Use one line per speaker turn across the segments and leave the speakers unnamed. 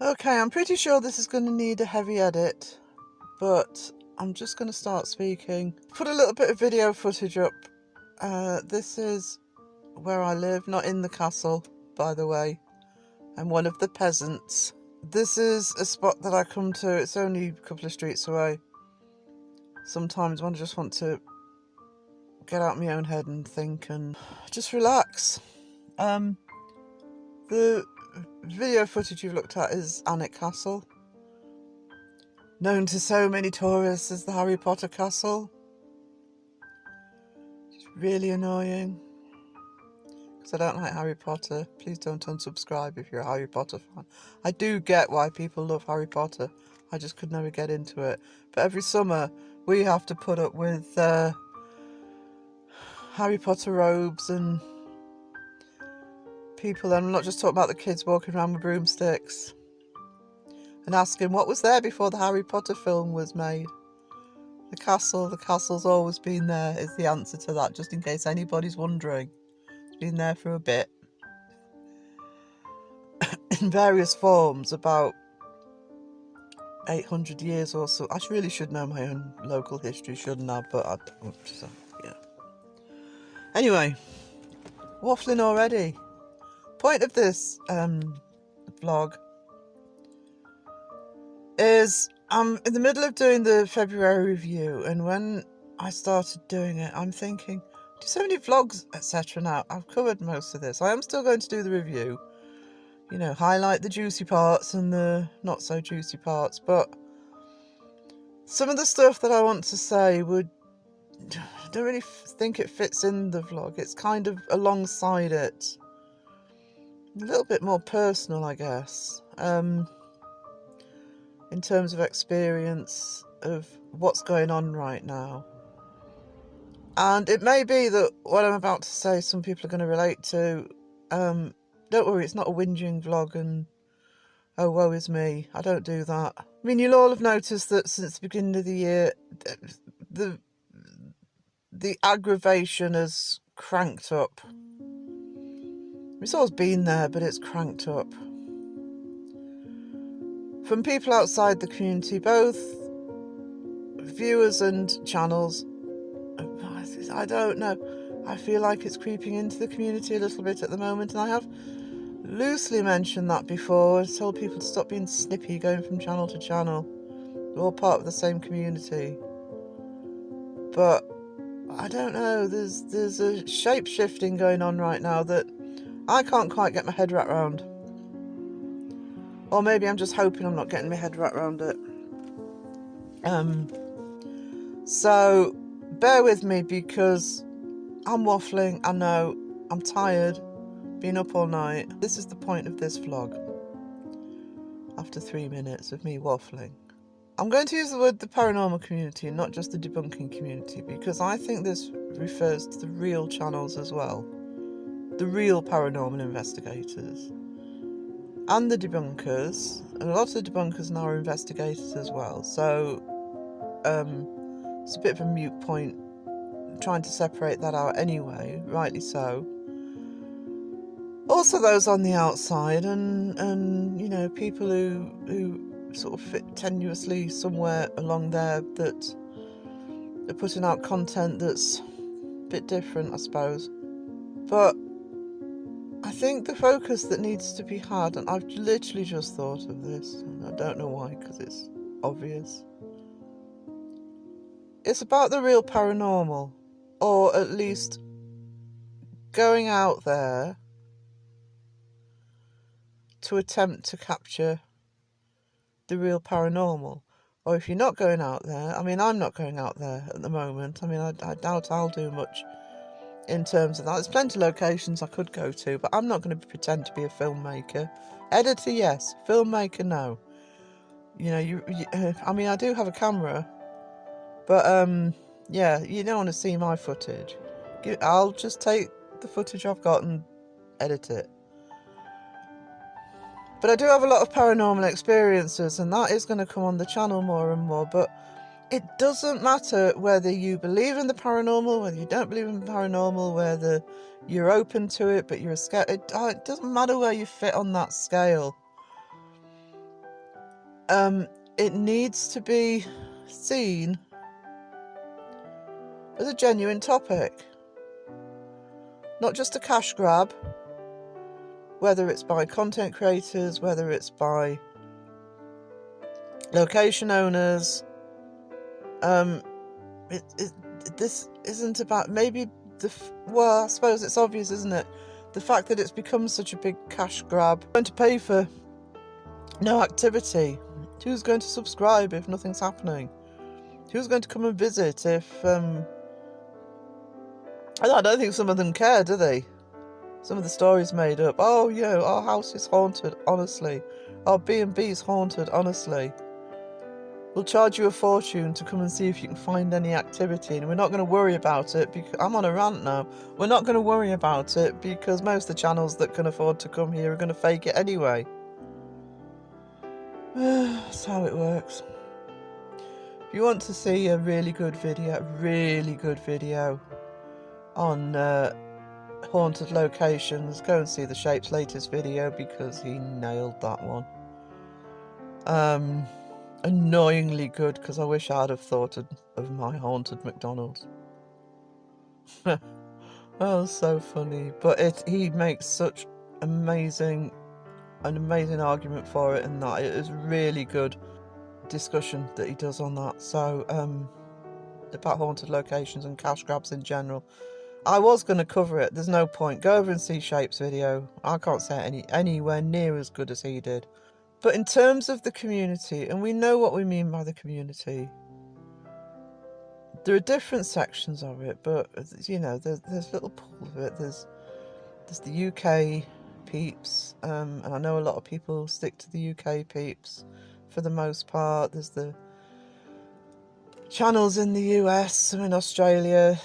Okay, I'm pretty sure this is going to need a heavy edit, but I'm just going to start speaking. Put a little bit of video footage up. This is where I live, not in the castle, by the way. I'm one of the peasants. This is a spot that I come to. It's only a couple of streets away. Sometimes when I just want to get out my own head and think and just relax. The video footage you've looked at is Alnwick Castle, known to so many tourists as the Harry Potter Castle. It's really annoying because I don't like Harry Potter. Please don't unsubscribe if you're a Harry Potter fan. I do get why people love Harry Potter. I just could never get into it. But every summer we have to put up with Harry Potter robes and people, and I'm not just talking about the kids walking around with broomsticks and asking what was there before the Harry Potter film was made. The castle's always been there is the answer to that, just in case anybody's wondering. It's been there for a bit. In various forms, about 800 years or so. I really should know my own local history, shouldn't I? But I don't, so, yeah. Anyway, waffling already. Point of this vlog is I'm in the middle of doing the February review, and when I started doing it, I'm thinking, do so many vlogs, etc. Now I've covered most of this. I am still going to do the review, you know, highlight the juicy parts and the not so juicy parts, but some of the stuff that I want to say I don't really think it fits in the vlog. It's kind of alongside it. A little bit more personal, I guess, in terms of experience of what's going on right now. And it may be that what I'm about to say some people are going to relate to. Don't worry, it's not a whinging vlog and oh woe is me. I don't do that. I mean, you'll all have noticed that since the beginning of the year the aggravation has cranked up. It's always been there, but it's cranked up. From people outside the community, both viewers and channels. I don't know. I feel like it's creeping into the community a little bit at the moment, and I have loosely mentioned that before. I told people to stop being snippy going from channel to channel. We're all part of the same community. But I don't know, there's a shape-shifting going on right now that I can't quite get my head wrapped around. Or maybe I'm just hoping I'm not getting my head wrapped around it. So bear with me because I'm waffling. I know, I'm tired, been up all night. This is the point of this vlog. After 3 minutes of me waffling, I'm going to use the word the paranormal community and not just the debunking community, because I think this refers to the real channels as well. The real paranormal investigators and the debunkers, and a lot of the debunkers now are investigators as well. So it's a bit of a moot point trying to separate that out anyway, rightly so. Also those on the outside and you know, people who sort of fit tenuously somewhere along there that are putting out content that's a bit different, I suppose. But I think the focus that needs to be had, and I've literally just thought of this, and I don't know why, because it's obvious. It's about the real paranormal, or at least going out there to attempt to capture the real paranormal. Or if you're not going out there, I mean, I'm not going out there at the moment. I mean, I doubt I'll do much in terms of that. There's plenty of locations I could go to, but I'm not going to pretend to be a filmmaker. Editor, yes. Filmmaker, no. You know, I mean, I do have a camera, but yeah, you don't want to see my footage. I'll just take the footage I've got and edit it. But I do have a lot of paranormal experiences, and that is going to come on the channel more and more. But it doesn't matter whether you believe in the paranormal, whether you don't believe in the paranormal, whether you're open to it but you're scared. It doesn't matter where you fit on that scale. it needs to be seen as a genuine topic, not just a cash grab, whether it's by content creators, whether it's by location owners. This isn't about, maybe well, I suppose it's obvious, isn't it? The fact that it's become such a big cash grab. Going to pay for no activity. Who's going to subscribe if nothing's happening? Who's going to come and visit if I don't think some of them care, do they? Some of the stories made up. Oh, our house is haunted, honestly. Our B&B's haunted, honestly. We'll charge you a fortune to come and see if you can find any activity, and we're not going to worry about it because I'm on a rant now. We're not going to worry about it because most of the channels that can afford to come here are going to fake it anyway. That's how it works. If you want to see a really good video on haunted locations, go and see the Shape's latest video because he nailed that one. Annoyingly good, because I wish I'd have thought of my haunted McDonald's. Oh, so funny. But he makes such an amazing argument for it, and that it is really good discussion that he does on that. So about haunted locations and cash grabs in general. I was going to cover it. There's no point. Go over and see Shape's video. I can't say anywhere near as good as he did. But in terms of the community, and we know what we mean by the community, there are different sections of it, but there's little pool of it. There's the UK peeps, and I know a lot of people stick to the UK peeps for the most part. There's the channels in the US and in Australia.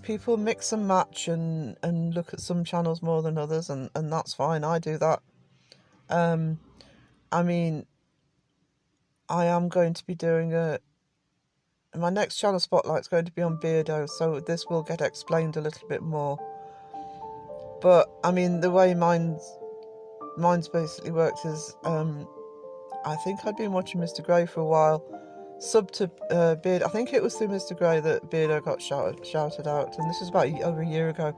People mix and match and look at some channels more than others, and that's fine. I do that. I mean, I am going to be doing my next channel spotlight is going to be on Beardo, so this will get explained a little bit more. But I mean, the way mine's basically worked is, I think I'd been watching Mr. Grey for a while, sub to Beardo. I think it was through Mr. Grey that Beardo got shouted out, and this was about over a year ago.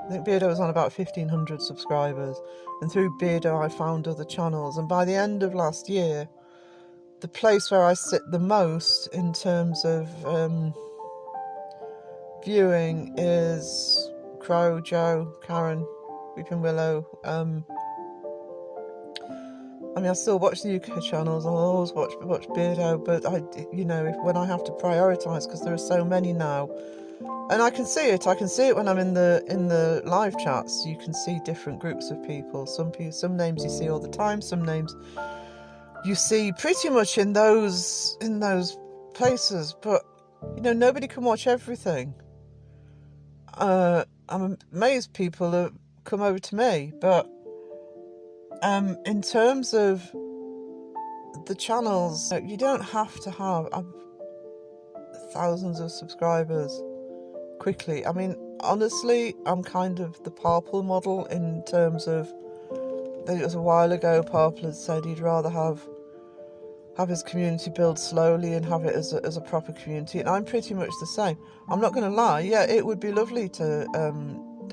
I think Beardo was on about 1,500 subscribers, and through Beardo I found other channels, and by the end of last year, the place where I sit the most in terms of viewing is Crow, Joe, Karen, Weeping Willow. I mean, I still watch the UK channels. I'll always watch Beardo, but when I have to prioritise, because there are so many now. And I can see it when I'm in the live chats. You can see different groups of people. Some names you see all the time, some names you see pretty much in those places, but nobody can watch everything. I'm amazed people have come over to me, but in terms of the channels, you don't have to have thousands of subscribers quickly. I mean, honestly, I'm kind of the Parple model in terms of, I think it was a while ago, Parple had said he'd rather have his community build slowly and have it as a proper community, and I'm pretty much the same. I'm not going to lie, it would be lovely to,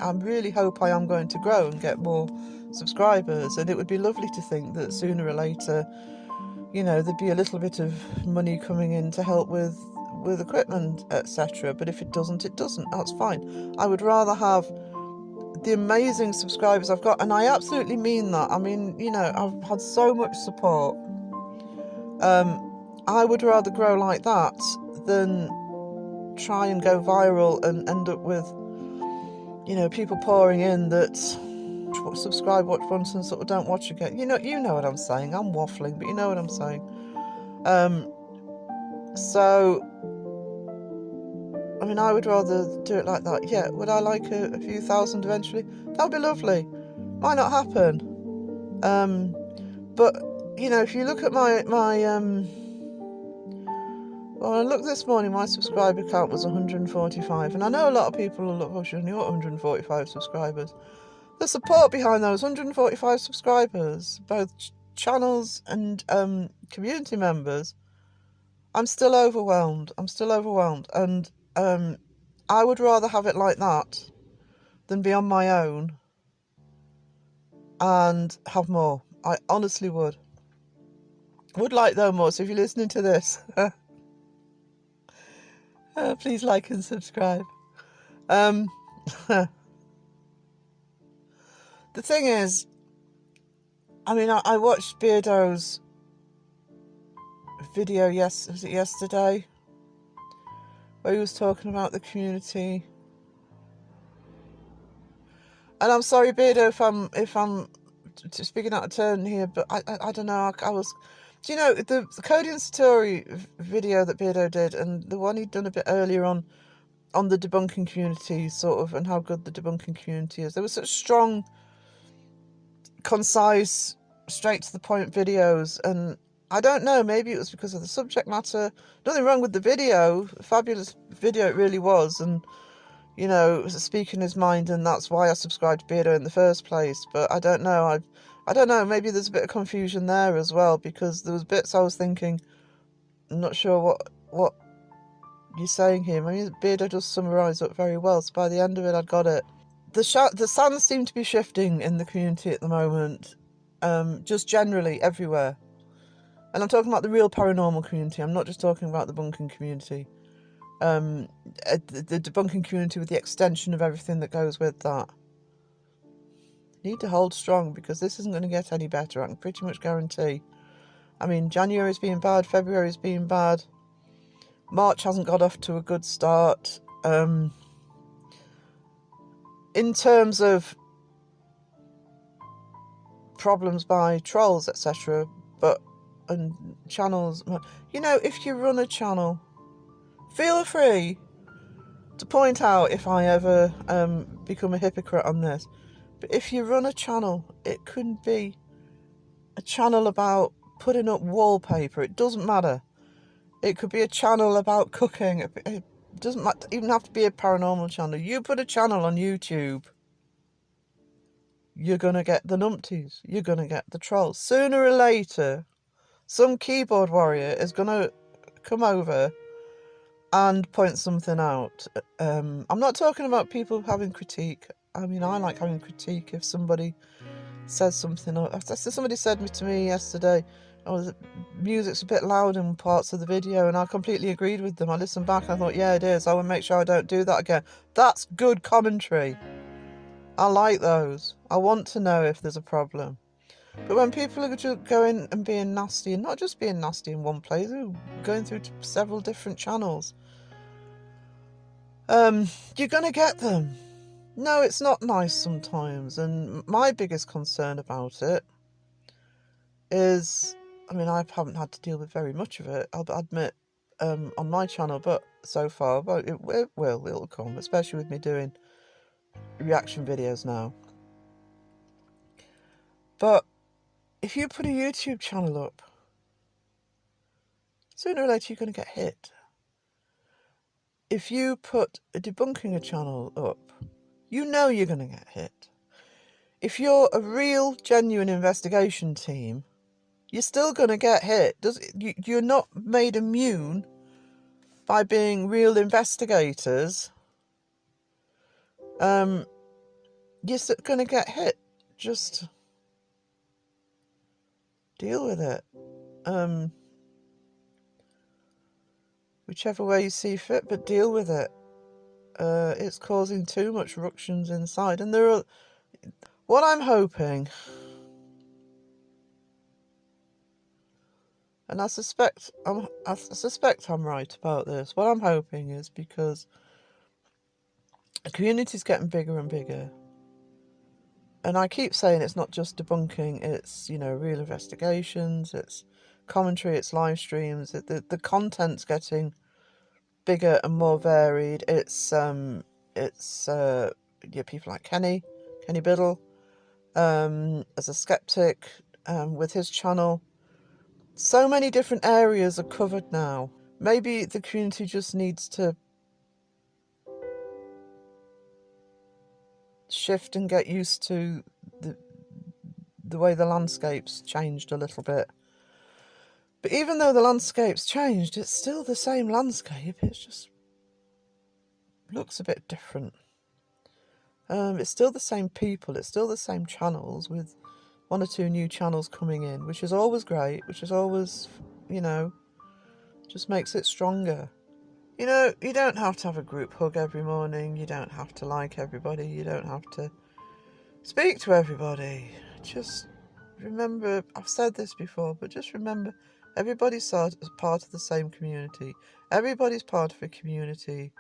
I really hope I am going to grow and get more subscribers, and it would be lovely to think that sooner or later, there'd be a little bit of money coming in to help with equipment, etc. But if it doesn't, it doesn't. That's fine. I would rather have the amazing subscribers I've got, and I absolutely mean that. I mean, I've had so much support. I would rather grow like that than try and go viral and end up with, people pouring in that subscribe, watch once, and sort of don't watch again. You know what I'm saying. I'm waffling, but you know what I'm saying. So, I mean, I would rather do it like that. Yeah, would I like a few thousand eventually? That would be lovely. Might not happen. But, if you look at my well, I looked this morning, my subscriber count was 145, and I know a lot of people will look, oh, she only got 145 subscribers. The support behind those 145 subscribers, both channels and community members, I'm still overwhelmed. And I would rather have it like that than be on my own and have more. I honestly would. Would like though more. So if you're listening to this, please like and subscribe. The thing is, I mean, I watched Beardo's video, was it yesterday? Where he was talking about the community. And I'm sorry, Beardo, if I'm speaking out of turn here, but I don't know, I was... Do you know, the Cody and Satori video that Beardo did, and the one he'd done a bit earlier on the debunking community, sort of, and how good the debunking community is. There were such strong, concise, straight to the point videos, and I don't know, maybe it was because of the subject matter. Nothing wrong with the video, fabulous video it really was, and you know, speaking his mind, and that's why I subscribed to Beardo in the first place. But I don't know, I don't know, maybe there's a bit of confusion there as well, because there was bits I was thinking, I'm not sure what you're saying here. I mean, Beardo does summarise up very well, so by the end of it, I'd got it. The sands seem to be shifting in the community at the moment, just generally everywhere. And I'm talking about the real paranormal community. I'm not just talking about the debunking community. The debunking community with the extension of everything that goes with that. You need to hold strong, because this isn't going to get any better, I can pretty much guarantee. I mean, January's been bad, February's been bad. March hasn't got off to a good start. In terms of problems by trolls, etc., and channels, you know, if you run a channel, feel free to point out if I ever become a hypocrite on this, but if you run a channel, it couldn't be a channel about putting up wallpaper, it doesn't matter. It could be a channel about cooking, it doesn't even have to be a paranormal channel. You put a channel on YouTube, you're going to get the numpties, you're going to get the trolls. Sooner or later, some keyboard warrior is going to come over and point something out. I'm not talking about people having critique. I mean, I like having critique if somebody says something. Somebody said to me yesterday, oh, the music's a bit loud in parts of the video, and I completely agreed with them. I listened back and I thought, yeah, it is. I will make sure I don't do that again. That's good commentary. I like those. I want to know if there's a problem. But when people are just going and being nasty, and not just being nasty in one place, going through several different channels, you're going to get them. No, it's not nice sometimes. And my biggest concern about it is, I mean, I haven't had to deal with very much of it, I'll admit, on my channel, but so far, but it'll come, especially with me doing reaction videos now. But if you put a YouTube channel up, sooner or later you're going to get hit. If you put a debunking a channel up, you know you're going to get hit. If you're a real, genuine investigation team, you're still going to get hit. You're not made immune by being real investigators. You're still going to get hit. Just deal with it. Whichever way you see fit, but deal with it. It's causing too much ructions inside, and there are. What I'm hoping, and I suspect I'm right about this. What I'm hoping is, because the community's getting bigger and bigger, and I keep saying it's not just debunking, it's, you know, real investigations, it's commentary, it's live streams, the content's getting bigger and more varied. It's people like Kenny Biddle, as a skeptic, with his channel. So many different areas are covered now. Maybe the community just needs to shift and get used to the way the landscape's changed a little bit. But even though the landscape's changed, it's still the same landscape. It just looks a bit different. It's still the same people. It's still the same channels, with 1 or 2 new channels coming in, which is always great, which is always, you know, just makes it stronger. You know, you don't have to have a group hug every morning. You don't have to like everybody. You don't have to speak to everybody. Just remember, I've said this before, but just remember, everybody's part of the same community. Everybody's part of a community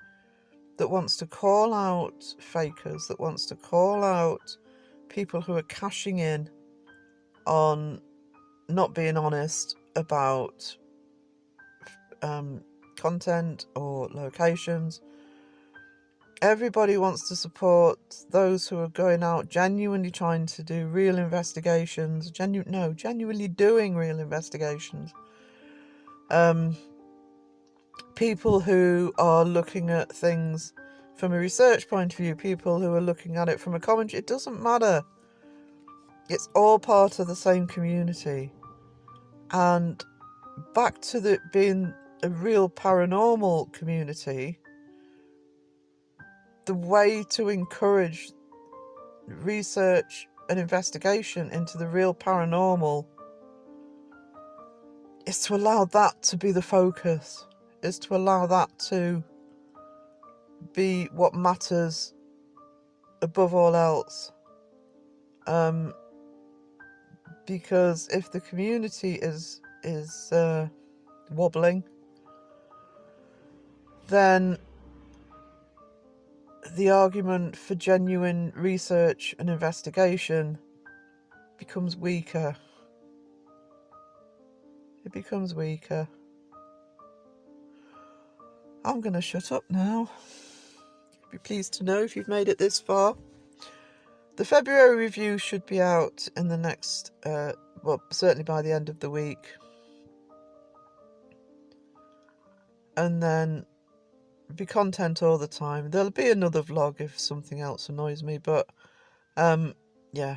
that wants to call out fakers, that wants to call out people who are cashing in on not being honest about content or locations. Everybody wants to support those who are going out genuinely trying to do real investigations, genuinely doing real investigations. People who are looking at things from a research point of view, people who are looking at it from a commentary. It doesn't matter. It's all part of the same community. And back to being a real paranormal community, the way to encourage research and investigation into the real paranormal is to allow that to be the focus, is to allow that to be what matters above all else. Because if the community is wobbling, then the argument for genuine research and investigation becomes weaker. It becomes weaker. I'm going to shut up now. You'll be pleased to know if you've made it this far. The February review should be out in the next, certainly by the end of the week. And then be content all the time. There'll be another vlog if something else annoys me, but yeah.